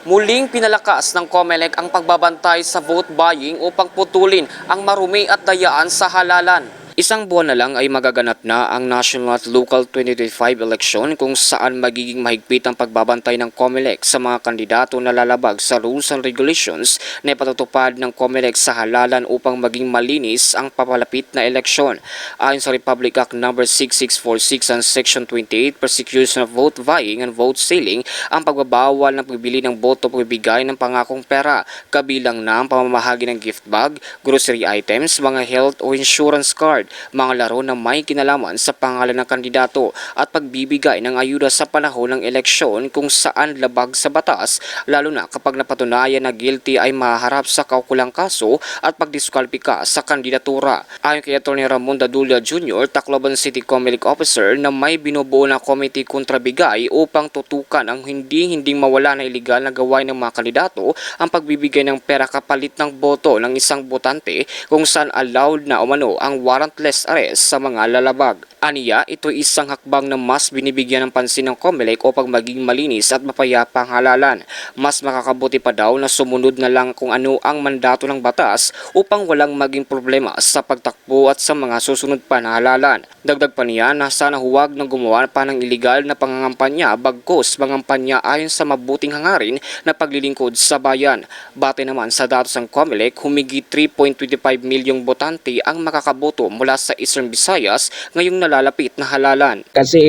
Muling pinalakas ng COMELEC ang pagbabantay sa vote buying upang putulin ang marumi at dayaan sa halalan. Isang buwan na lang ay magaganap na ang national at local 2025 election kung saan magiging mahigpit ang pagbabantay ng COMELEC sa mga kandidato na lalabag sa rules and regulations na ipatutupad ng COMELEC sa halalan upang maging malinis ang papalapit na eleksyon. Ayon sa Republic Act No. 6646 and Section 28, Persecution of Vote Buying and Vote Stealing, ang pagbabawal ng pagbili ng boto o pagbibigay ng pangakong pera, kabilang na ang pamamahagi ng gift bag, grocery items, mga health o insurance card, mga laro na may kinalaman sa pangalan ng kandidato at pagbibigay ng ayuda sa panahon ng eleksyon kung saan labag sa batas, lalo na kapag napatunayan na guilty ay maharap sa kaukulang kaso at pagdiskwalipika sa kandidatura. Ayon kay Atty. Ramon Dadulia Jr., Tacloban City COMELEC officer, na may binubuo na committee kontra bigay upang tutukan ang hindi mawala na iligal na gawain ng mga kandidato ang pagbibigay ng pera kapalit ng boto ng isang botante kung saan allowed na umano ang warrantless arrest sa mga lalabag. Aniya, ito ay isang hakbang na mas binibigyan ng pansin ng COMELEC upang maging malinis at mapayapa ang halalan. Mas makakabuti pa daw na sumunod na lang kung ano ang mandato ng batas upang walang maging problema sa pagtakbo at sa mga susunod pa na halalan. Dagdag pa niya na sana huwag na gumawa pa ng iligal na pangangampanya bagkus pangampanya ayon sa mabuting hangarin na paglilingkod sa bayan. Bate naman sa datos ng COMELEC, humigit 3.25 milyong botante ang makakaboto mula sa Eastern Visayas ngayong nalalapit na halalan. Kasi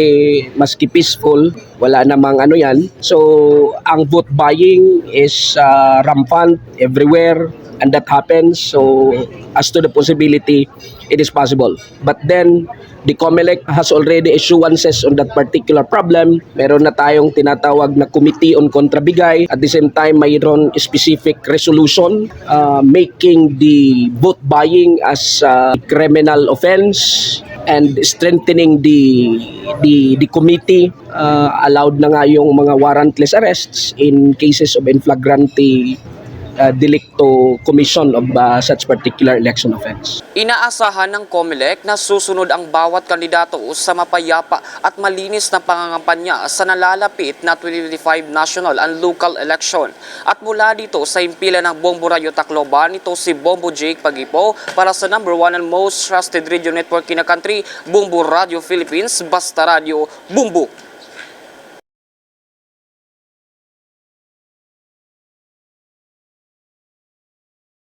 maski peaceful, wala namang ano yan. So, ang vote buying is rampant everywhere and that happens. So, as to the possibility, it is possible. But then, the COMELEC has already issuances on that particular problem. Meron na tayong tinatawag na Committee on Kontrabigay. At the same time, mayroon specific resolution making the vote buying as a criminal offense and strengthening the committee. Allowed na nga yung mga warrantless arrests in cases of inflagrante delicto commission of such particular election offense. Inaasahan ng COMELEC na susunod ang bawat kandidato sa mapayapa at malinis na pangangampanya sa nalalapit na 2025 national and local election. At mula dito sa impila ng Bombo Radyo Tacloban, ito si Bombo Jake Paguipo para sa number 1 and most trusted radio network in the country, Bombo Radio Philippines, Basta Radio, Bombo.